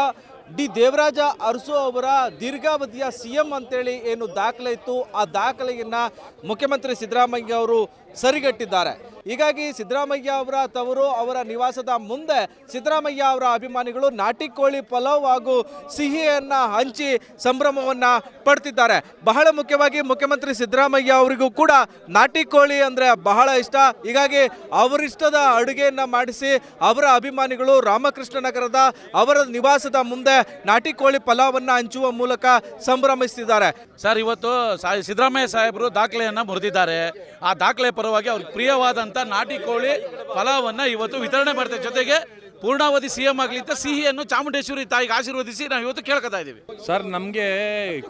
G: ಡಿ ದೇವರಾಜ ಅರಸು ಅವರ ದೀರ್ಘಾವಧಿಯ CM ಅಂತೇಳಿ ಏನು ದಾಖಲೆ ಇತ್ತು, ಆ ದಾಖಲೆಯನ್ನು ಮುಖ್ಯಮಂತ್ರಿ ಸಿದ್ದರಾಮಯ್ಯ ಅವರು ಸರಿಗಟ್ಟಿದ್ದಾರೆ. ಹೀಗಾಗಿ ಸಿದ್ದರಾಮಯ್ಯ ಅವರ ತವರು ಅವರ ನಿವಾಸದ ಮುಂದೆ ಸಿದ್ದರಾಮಯ್ಯ ಅವರ ಅಭಿಮಾನಿಗಳು ನಾಟಿ ಕೋಳಿ ಪಲಾವ್ ಹಾಗೂ ಸಿಹಿಯನ್ನು ಹಂಚಿ ಸಂಭ್ರಮವನ್ನು ಪಡ್ತಿದ್ದಾರೆ. ಬಹಳ ಮುಖ್ಯವಾಗಿ ಮುಖ್ಯಮಂತ್ರಿ ಸಿದ್ದರಾಮಯ್ಯ ಅವರಿಗೂ ಕೂಡ ನಾಟಿ ಕೋಳಿ ಅಂದರೆ ಬಹಳ ಇಷ್ಟ. ಹೀಗಾಗಿ ಅವರಿಷ್ಟದ ಅಡುಗೆಯನ್ನು ಮಾಡಿಸಿ ಅವರ ಅಭಿಮಾನಿಗಳು ರಾಮಕೃಷ್ಣ ನಗರದ ಅವರ ನಿವಾಸದ ಮುಂದೆ ನಾಟಿ ಕೋಳಿ ಪಲಾವನ್ನು ಹಂಚುವ ಮೂಲಕ ಸಂಭ್ರಮಿಸ್ತಿದ್ದಾರೆ.
H: ಸರ್, ಇವತ್ತು ಸಿದ್ದರಾಮಯ್ಯ ಸಾಹೇಬರು ದಾಖಲೆಯನ್ನು ಮುರಿದಿದ್ದಾರೆ. ಆ ದಾಖಲೆ ಪರವಾಗಿ ಅವ್ರಿಗೆ ಪ್ರಿಯವಾದಂಥ ನಾಟಿ ಕೋಳಿ ಫಲಾವನ್ನು ಇವತ್ತು ವಿತರಣೆ ಮಾಡ್ತಾರೆ. ಜೊತೆಗೆ ಪೂರ್ಣಾವಧಿ CM ಆಗಲಿ ಅಂತ ಸಿಹಿಯನ್ನು ಚಾಮುಂಡೇಶ್ವರಿ ತಾಯಿಗೆ ಆಶೀರ್ವದಿಸಿ ನಾವು ಇವತ್ತು ಕೇಳ್ಕೊತಾ ಇದ್ದೀವಿ.
I: ಸರ್, ನಮಗೆ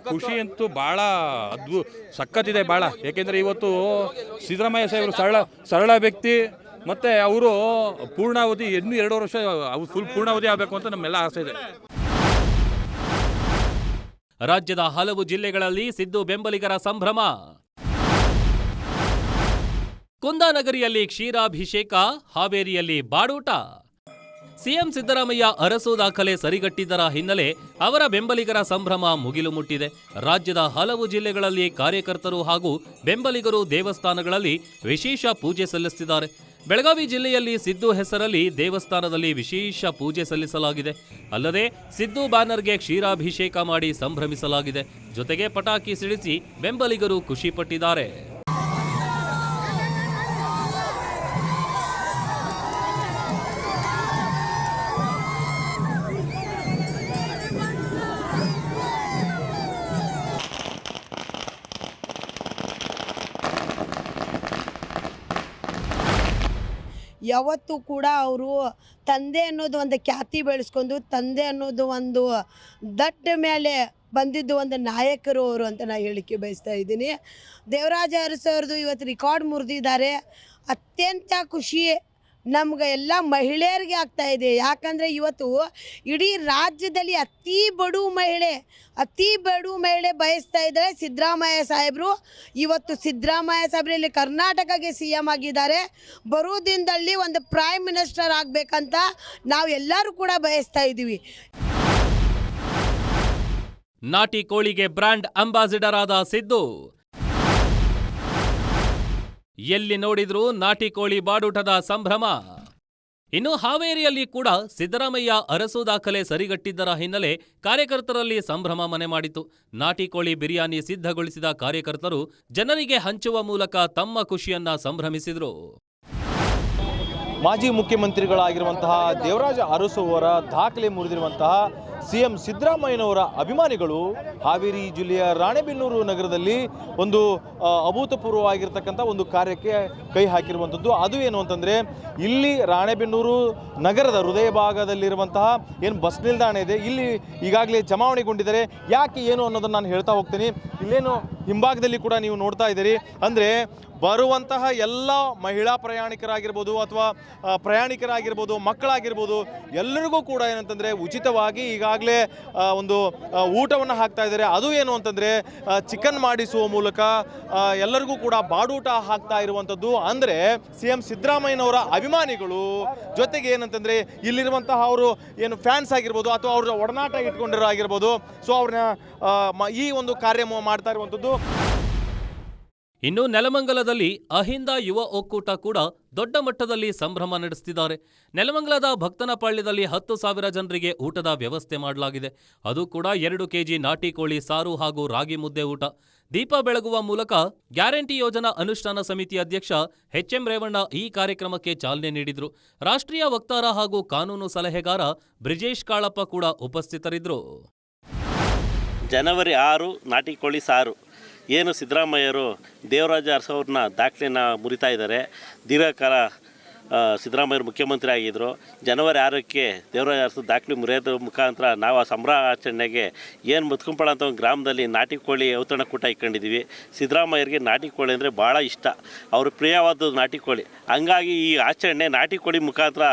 I: ಖುಷಿ ಅಂತೂ ಭಾಳ ಸಖತ್ತಿದೆ ಭಾಳ. ಏಕೆಂದರೆ ಇವತ್ತು ಸಿದ್ದರಾಮಯ್ಯ ಸಾಹೇಬರು ಸರಳ ವ್ಯಕ್ತಿ, ಮತ್ತು ಅವರು ಪೂರ್ಣಾವಧಿ ಇನ್ನೂ 2 ವರ್ಷ ಫುಲ್ ಪೂರ್ಣಾವಧಿ ಆಗಬೇಕು ಅಂತ ನಮ್ಮೆಲ್ಲ ಆಸೆ ಇದೆ.
C: ರಾಜ್ಯದ ಹಲವು ಜಿಲ್ಲೆಗಳಲ್ಲಿ ಸಿದ್ದು ಬೆಂಬಲಿಗರ ಸಂಭ್ರಮ. ಕುಂದಾನಗರಿಯಲ್ಲಿ ಕ್ಷೀರಾಭಿಷೇಕ, ಹಾವೇರಿಯಲ್ಲಿ ಬಾಡೂಟ. ಸಿಎಂ ಸಿದ್ದರಾಮಯ್ಯ ಅರಸು ದಾಖಲೆ ಸರಿಗಟ್ಟಿದ್ದರ ಹಿನ್ನೆಲೆ ಅವರ ಬೆಂಬಲಿಗರ ಸಂಭ್ರಮ ಮುಗಿಲು ಮುಟ್ಟಿದೆ. ರಾಜ್ಯದ ಹಲವು ಜಿಲ್ಲೆಗಳಲ್ಲಿ ಕಾರ್ಯಕರ್ತರು ಹಾಗೂ ಬೆಂಬಲಿಗರು ದೇವಸ್ಥಾನಗಳಲ್ಲಿ ವಿಶೇಷ ಪೂಜೆ ಸಲ್ಲಿಸುತ್ತಿದ್ದಾರೆ. ಬೆಳಗಾವಿ ಜಿಲ್ಲೆಯಲ್ಲಿ ಸಿದ್ದು ಹೆಸರಲ್ಲಿ ದೇವಸ್ಥಾನದಲ್ಲಿ ವಿಶೇಷ ಪೂಜೆ ಸಲ್ಲಿಸಲಾಗಿದೆ. ಅಲ್ಲದೆ ಸಿದ್ದು ಬ್ಯಾನರ್ಗೆ ಕ್ಷೀರಾಭಿಷೇಕ ಮಾಡಿ ಸಂಭ್ರಮಿಸಲಾಗಿದೆ. ಜೊತೆಗೆ ಪಟಾಕಿ ಸಿಡಿಸಿ ಬೆಂಬಲಿಗರು ಖುಷಿಪಟ್ಟಿದ್ದಾರೆ.
J: ಯಾವತ್ತೂ ಕೂಡ ಅವರು ತಂದೆ ಅನ್ನೋದು ಒಂದು ಖ್ಯಾತಿ ಬೆಳೆಸ್ಕೊಂಡು, ತಂದೆ ಅನ್ನೋದು ಒಂದು ದಟ್ಟ ಮೇಲೆ ಬಂದಿದ್ದು ಒಂದು ನಾಯಕರು ಅವರು ಅಂತ ನಾನು ಹೇಳಿಕೆ ಬಯಸ್ತಾ ಇದ್ದೀನಿ. ದೇವರಾಜ ಅರಸು ಅವ್ರದ್ದು ಇವತ್ತು ರೆಕಾರ್ಡ್ ಮುರಿದಿದ್ದಾರೆ. ಅತ್ಯಂತ ಖುಷಿ ನಮ್ಗೆ ಎಲ್ಲ ಮಹಿಳೆಯರಿಗೆ ಆಗ್ತಾ ಇದೆ. ಯಾಕಂದರೆ ಇವತ್ತು ಇಡೀ ರಾಜ್ಯದಲ್ಲಿ ಅತಿ ಬಡು ಮಹಿಳೆ ಬಯಸ್ತಾ ಇದ್ದಾರೆ ಸಿದ್ದರಾಮಯ್ಯ ಸಾಹೇಬರು. ಇವತ್ತು ಸಿದ್ದರಾಮಯ್ಯ ಸಾಹೇಬರಲ್ಲಿ ಕರ್ನಾಟಕಕ್ಕೆ CM ಆಗಿದ್ದಾರೆ. ಬರೋ ದಿನದಲ್ಲಿ ಒಂದು ಪ್ರೈಮ್ ಮಿನಿಸ್ಟರ್ ಆಗಬೇಕಂತ ನಾವು ಎಲ್ಲರೂ ಕೂಡ ಬಯಸ್ತಾ ಇದ್ದೀವಿ.
C: ನಾಟಿ ಕೋಳಿಗೆ ಬ್ರ್ಯಾಂಡ್ ಅಂಬಾಸಿಡರ್ ಆದ ಸಿದ್ದು. ಎಲ್ಲಿ ನೋಡಿದ್ರೂ ನಾಟಿ ಕೋಳಿ ಬಾಡೂಟದ ಸಂಭ್ರಮ. ಇನ್ನು ಹಾವೇರಿಯಲ್ಲಿ ಕೂಡ ಸಿದ್ದರಾಮಯ್ಯ ಅರಸು ದಾಖಲೆ ಸರಿಗಟ್ಟಿದ್ದರ ಹಿನ್ನೆಲೆ ಕಾರ್ಯಕರ್ತರಲ್ಲಿ ಸಂಭ್ರಮ ಮನೆ ಮಾಡಿತು. ನಾಟಿ ಕೋಳಿ ಬಿರಿಯಾನಿ ಸಿದ್ಧಗೊಳಿಸಿದ ಕಾರ್ಯಕರ್ತರು ಜನರಿಗೆ ಹಂಚುವ ಮೂಲಕ ತಮ್ಮ ಖುಷಿಯನ್ನ ಸಂಭ್ರಮಿಸಿದರು.
G: ಮಾಜಿ ಮುಖ್ಯಮಂತ್ರಿಗಳಾಗಿರುವಂತಹ ದೇವರಾಜ ಅರಸು ಅವರ ದಾಖಲೆ ಮುರಿದಿರುವಂತಹ CM ಸಿದ್ದರಾಮಯ್ಯನವರ ಅಭಿಮಾನಿಗಳು ಹಾವೇರಿ ಜಿಲ್ಲೆಯ ರಾಣೆಬೆನ್ನೂರು ನಗರದಲ್ಲಿ ಒಂದು ಅಭೂತಪೂರ್ವವಾಗಿರ್ತಕ್ಕಂಥ ಒಂದು ಕಾರ್ಯಕ್ಕೆ ಕೈ ಹಾಕಿರುವಂಥದ್ದು. ಅದು ಏನು ಅಂತಂದರೆ, ಇಲ್ಲಿ ರಾಣೆಬೆನ್ನೂರು ನಗರದ ಹೃದಯ ಭಾಗದಲ್ಲಿರುವಂತಹ ಏನು ಬಸ್ ನಿಲ್ದಾಣ ಇದೆ, ಇಲ್ಲಿ ಈಗಾಗಲೇ ಜಮಾವಣೆಗೊಂಡಿದ್ದಾರೆ. ಯಾಕೆ ಏನು ಅನ್ನೋದನ್ನು ನಾನು ಹೇಳ್ತಾ ಹೋಗ್ತೀನಿ. ಇಲ್ಲೇನು ಹಿಂಭಾಗದಲ್ಲಿ ಕೂಡ ನೀವು ನೋಡ್ತಾ ಇದ್ದೀರಿ. ಅಂದರೆ ಬರುವಂತಹ ಎಲ್ಲ ಮಹಿಳಾ ಪ್ರಯಾಣಿಕರಾಗಿರ್ಬೋದು ಅಥವಾ ಪ್ರಯಾಣಿಕರಾಗಿರ್ಬೋದು, ಮಕ್ಕಳಾಗಿರ್ಬೋದು, ಎಲ್ಲರಿಗೂ ಕೂಡ ಏನಂತಂದರೆ ಉಚಿತವಾಗಿ ಈಗಾಗಲೇ ಒಂದು ಊಟವನ್ನು ಹಾಕ್ತಾ ಇದ್ದಾರೆ. ಅದು ಏನು ಅಂತಂದರೆ ಚಿಕನ್ ಮಾಡಿಸುವ ಮೂಲಕ ಎಲ್ಲರಿಗೂ ಕೂಡ ಬಾಡೂಟ ಹಾಕ್ತಾ ಇರುವಂಥದ್ದು. ಅಂದರೆ CM ಸಿದ್ದರಾಮಯ್ಯನವರ ಅಭಿಮಾನಿಗಳು ಜೊತೆಗೆ ಏನಂತಂದರೆ ಇಲ್ಲಿರುವಂತಹ ಅವರು ಏನು ಫ್ಯಾನ್ಸ್ ಆಗಿರ್ಬೋದು ಅಥವಾ ಅವ್ರ ಒಡನಾಟ ಇಟ್ಕೊಂಡಿರೋ ಆಗಿರ್ಬೋದು, ಸೊ ಅವ್ರನ್ನ ಈ ಒಂದು ಕಾರ್ಯ ಮಾಡ್ತಾ ಇರುವಂಥದ್ದು.
C: ಇನ್ನು ನೆಲಮಂಗಲದಲ್ಲಿ ಅಹಿಂದ ಯುವ ಒಕ್ಕೂಟ ಕೂಡ ದೊಡ್ಡ ಮಟ್ಟದಲ್ಲಿ ಸಂಭ್ರಮ ನಡೆಸುತ್ತಿದ್ದಾರೆ. ನೆಲಮಂಗಲದ ಭಕ್ತನಪಾಳ್ಯದಲ್ಲಿ 10,000 ಜನರಿಗೆ ಊಟದ ವ್ಯವಸ್ಥೆ ಮಾಡಲಾಗಿದೆ. ಅದು ಕೂಡ 2 ಕೆಜಿ ನಾಟಿ ಕೋಳಿ ಸಾರು ಹಾಗೂ ರಾಗಿ ಮುದ್ದೆ ಊಟ. ದೀಪ ಬೆಳಗುವ ಮೂಲಕ ಗ್ಯಾರಂಟಿ ಯೋಜನಾ ಅನುಷ್ಠಾನ ಸಮಿತಿ ಅಧ್ಯಕ್ಷ HM ರೇವಣ್ಣ ಈ ಕಾರ್ಯಕ್ರಮಕ್ಕೆ ಚಾಲನೆ ನೀಡಿದರು. ರಾಷ್ಟ್ರೀಯ ವಕ್ತಾರ ಹಾಗೂ ಕಾನೂನು ಸಲಹೆಗಾರ ಬ್ರಿಜೇಶ್ ಕಾಳಪ್ಪ ಕೂಡ ಉಪಸ್ಥಿತರಿದ್ದರು.
K: ಜನವರಿ 6 ನಾಟಿ ಕೋಳಿ ಸಾರು ಏನು ಸಿದ್ದರಾಮಯ್ಯರು ದೇವರಾಜ ಅರಸು ಅವ್ರನ್ನ ದಾಖಲೆನ ಮುರಿತಾ ಇದ್ದಾರೆ. ದೀರ್ಘಕಾಲ ಸಿದ್ದರಾಮಯ್ಯರು ಮುಖ್ಯಮಂತ್ರಿ ಆಗಿದ್ದರು. ಜನವರಿ 6ಕ್ಕೆ ದೇವರಾಜ ಅರಸು ದಾಖಲೆ ಮುರಿಯೋದ್ರ ಮುಖಾಂತರ ನಾವು ಆ ಸಂಭ್ರಮಾಚರಣೆಗೆ ಏನು ಮುತ್ಕಂಪಳ ಅಂತ ಒಂದು ಗ್ರಾಮದಲ್ಲಿ ನಾಟಿ ಕೋಳಿ ಔತಣಕೂಟ ಇಟ್ಕೊಂಡಿದ್ದೀವಿ. ಸಿದ್ದರಾಮಯ್ಯರಿಗೆ ನಾಟಿ ಕೋಳಿ ಅಂದರೆ ಭಾಳ ಇಷ್ಟ, ಅವ್ರ ಪ್ರಿಯವಾದ ನಾಟಿ ಕೋಳಿ. ಹಂಗಾಗಿ ಈ ಆಚರಣೆ ನಾಟಿ ಕೋಳಿ ಮುಖಾಂತರ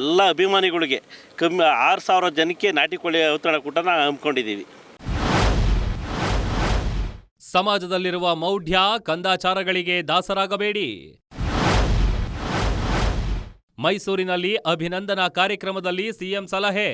K: ಎಲ್ಲ ಅಭಿಮಾನಿಗಳಿಗೆ 6,000 ಜನಕ್ಕೆ ನಾಟಿ ಕೋಳಿ ಔತಣಕೂಟನ ಹಮ್ಮಿಕೊಂಡಿದ್ದೀವಿ.
C: ಸಮಾಜದಲ್ಲಿರುವ ಮೌಢ್ಯ, ಕಂದಾಚಾರಗಳಿಗೆ ದಾಸರಾಗಬೇಡಿ. ಮೈಸೂರಿನಲ್ಲಿ ಅಭಿನಂದನಾ ಕಾರ್ಯಕ್ರಮದಲ್ಲಿ CM ಸಲಹೆ.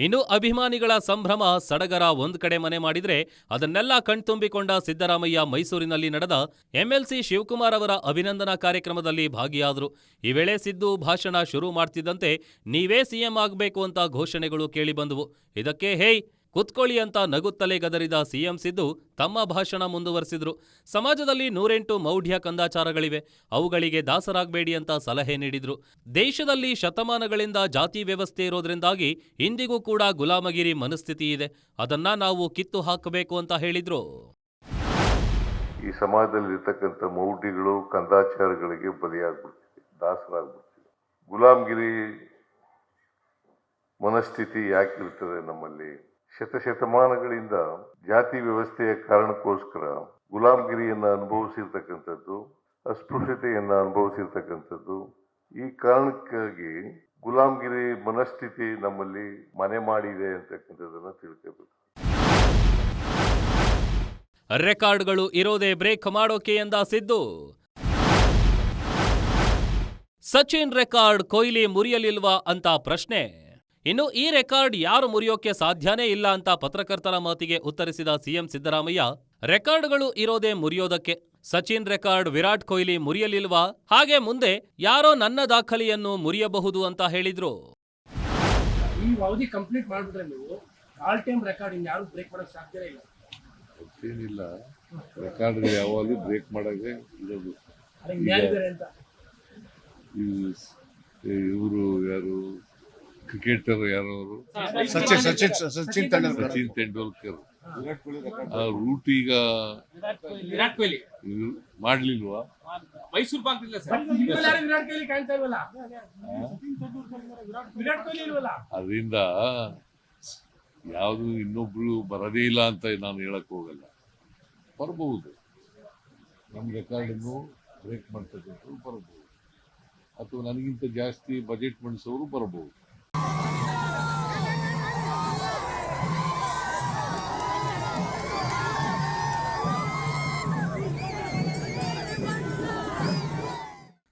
C: ಇನ್ನು ಅಭಿಮಾನಿಗಳ ಸಂಭ್ರಮ ಸಡಗರ ಒಂದ್ ಕಡೆ ಮನೆ ಮಾಡಿದ್ರೆ ಅದನ್ನೆಲ್ಲ ಕಣ್ತುಂಬಿಕೊಂಡ ಸಿದ್ದರಾಮಯ್ಯ ಮೈಸೂರಿನಲ್ಲಿ ನಡೆದ ಎಂಎಲ್ಸಿ ಶಿವಕುಮಾರ್ ಅವರ ಅಭಿನಂದನಾ ಕಾರ್ಯಕ್ರಮದಲ್ಲಿ ಭಾಗಿಯಾದರು. ಈ ವೇಳೆ ಸಿದ್ದು ಭಾಷಣ ಶುರು ಮಾಡ್ತಿದ್ದಂತೆ ನೀವೇ ಸಿಎಂ ಆಗಬೇಕು ಅಂತ ಘೋಷಣೆಗಳು ಕೇಳಿಬಂದವು. ಇದಕ್ಕೆ ಹೇಯ್ ಕುತ್ಕೊಳ್ಳಿ ಅಂತ ನಗುತ್ತಲೇ ಗದರಿದ ಸಿಎಂ ಸಿದ್ದು ತಮ್ಮ ಭಾಷಣ ಮುಂದುವರೆಸಿದ್ರು. ಸಮಾಜದಲ್ಲಿ 108 ಮೌಢ್ಯ ಕಂದಾಚಾರಗಳಿವೆ, ಅವುಗಳಿಗೆ ದಾಸರಾಗಬೇಡಿ ಅಂತ ಸಲಹೆ ನೀಡಿದ್ರು. ದೇಶದಲ್ಲಿ ಶತಮಾನಗಳಿಂದ ಜಾತಿ ವ್ಯವಸ್ಥೆ ಇರೋದ್ರಿಂದಾಗಿ ಇಂದಿಗೂ ಕೂಡ ಗುಲಾಮಗಿರಿ ಮನಸ್ಥಿತಿ ಇದೆ, ಅದನ್ನ ನಾವು ಕಿತ್ತು ಹಾಕಬೇಕು ಅಂತ ಹೇಳಿದ್ರು.
B: ಈ ಸಮಾಜದಲ್ಲಿ ಇರ್ತಕ್ಕಂಥ ಮೌಢ್ಯಗಳು ಕಂದಾಚಾರಗಳಿಗೆ ಬಲಿಯಾಗ್ಬಿಡ್ತೀವಿ, ದಾಸರಾಗ್ಬಿಡ್ತೀವಿ. ಗುಲಾಮಗಿರಿ ಮನಸ್ಥಿತಿ ಯಾಕಿರ್ತದೆ ನಮ್ಮಲ್ಲಿ? ಶತಮಾನಗಳಿಂದ ಜಾತಿ ವ್ಯವಸ್ಥೆಯ ಕಾರಣಕ್ಕೋಸ್ಕರ ಗುಲಾಮಗಿರಿಯನ್ನ ಅನುಭವಿಸಿರ್ತಕ್ಕಂಥದ್ದು, ಅಸ್ಪೃಶ್ಯತೆಯನ್ನ ಅನುಭವಿಸಿರ್ತಕ್ಕಂಥದ್ದು. ಈ ಕಾರಣಕ್ಕಾಗಿ ಗುಲಾಮಗಿರಿ ಮನಸ್ಥಿತಿ ನಮ್ಮಲ್ಲಿ ಮನೆ ಮಾಡಿದೆ ಅಂತಕ್ಕಂಥದ್ದನ್ನ ತಿಳ್ಕೋಬೇಕು.
C: ರೆಕಾರ್ಡ್ಗಳು ಇರೋದೇ ಬ್ರೇಕ್ ಮಾಡೋಕೆ ಎಂದ ಸಿದ್ದು. ಸಚಿನ್ ರೆಕಾರ್ಡ್ ಕೊಹ್ಲಿ ಮುರಿಯಲಿಲ್ವಾ ಅಂತ ಪ್ರಶ್ನೆ. ಇನ್ನು ಈ ರೆಕಾರ್ಡ್ ಯಾರು ಮುರಿಯೋಕೆ ಸಾಧ್ಯನೇ ಇಲ್ಲ ಅಂತ ಪತ್ರಕರ್ತರ ಮಾತಿಗೆ ಉತ್ತರಿಸಿದ ಸಿಎಂ ಸಿದ್ದರಾಮಯ್ಯ, ರೆಕಾರ್ಡ್ಗಳು ಇರೋದೇ ಮುರಿಯೋದಕ್ಕೆ. ಸಚಿನ್ ರೆಕಾರ್ಡ್ ವಿರಾಟ್ ಕೊಹ್ಲಿ ಮುರಿಯಲಿಲ್ವಾ? ಹಾಗೆ ಮುಂದೆ ಯಾರೋ ನನ್ನ ದಾಖಲೆಯನ್ನು ಮುರಿಯಬಹುದು ಅಂತ ಹೇಳಿದ್ರು.
D: ಈ ಅವಧಿ ಕಂಪ್ಲೀಟ್ ಮಾಡಿಬಿಟ್ರೆ ನೀವು ಆಲ್ ಟೈಮ್ ರೆಕಾರ್ಡ್ ಇನ್ನು ಯಾರು ಬ್ರೇಕ್ ಮಾಡೋಕೆ ಸಾಧ್ಯನೇ ಇಲ್ಲ.
B: ಏನಿಲ್ಲ, ರೆಕಾರ್ಡ್ ಯಾವಾಗಲೂ ಬ್ರೇಕ್ ಮಾಡಾಗೆ ಇರೋದು. ಇವರು ಯಾರು ಕ್ರಿಕೆಟರ್ ಯಾರವರು? ಸಚಿನ್ ತೆಂಡೂಲ್ಕರ್. ಆ ರೂಟ್ ಈಗ
D: ವಿರಾಟ್ ಕೊಹ್ಲಿ
B: ಮಾಡ್ಲಿಲ್ವಾ?
D: ಮೈಸೂರು
B: ಅದರಿಂದ ಯಾವುದು ಇನ್ನೊಬ್ರು ಬರದೇ ಇಲ್ಲ ಅಂತ ನಾನು ಹೇಳಕ್ ಹೋಗಲ್ಲ. ಬರಬಹುದು, ನಮ್ಮ ರೆಕಾರ್ಡನ್ನು ಬ್ರೇಕ್ ಮಾಡ್ತಕ್ಕಂಥವ್ರು ಬರಬಹುದು, ಅಥವಾ ನನಗಿಂತ ಜಾಸ್ತಿ ಬಜೆಟ್ ಮಂಡಿಸೋರು ಬರಬಹುದು.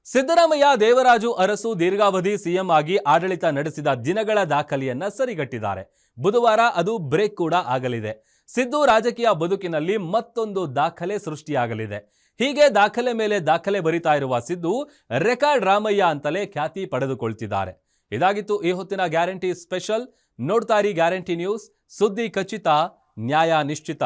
A: ಸಿದ್ದರಾಮಯ್ಯ ದೇವರಾಜು ಅರಸು ದೀರ್ಘಾವಧಿ ಸಿಎಂ ಆಗಿ ಆಡಳಿತ ನಡೆಸಿದ ದಿನಗಳ ದಾಖಲೆಯನ್ನ ಸರಿಗಟ್ಟಿದ್ದಾರೆ. ಬುಧವಾರ ಅದು ಬ್ರೇಕ್ ಕೂಡ ಆಗಲಿದೆ. ಸಿದ್ದು ರಾಜಕೀಯ ಬದುಕಿನಲ್ಲಿ ಮತ್ತೊಂದು ದಾಖಲೆ ಸೃಷ್ಟಿಯಾಗಲಿದೆ. ಹೀಗೆ ದಾಖಲೆ ಮೇಲೆ ದಾಖಲೆ ಬರಿತಾ ಇರುವ ಸಿದ್ದು ರೆಕಾರ್ಡ್ ರಾಮಯ್ಯ ಅಂತಲೇ ಖ್ಯಾತಿ ಪಡೆದುಕೊಳ್ತಿದ್ದಾರೆ. ಇದಾಗಿತ್ತು ಈ ಹೊತ್ತಿನ ಗ್ಯಾರಂಟಿ ಸ್ಪೆಷಲ್. ನೋಡ್ತಾ ಇರಿ ಗ್ಯಾರಂಟಿ ನ್ಯೂಸ್, ಸುದ್ದಿ ಖಚಿತ, ನ್ಯಾಯ ನಿಶ್ಚಿತ.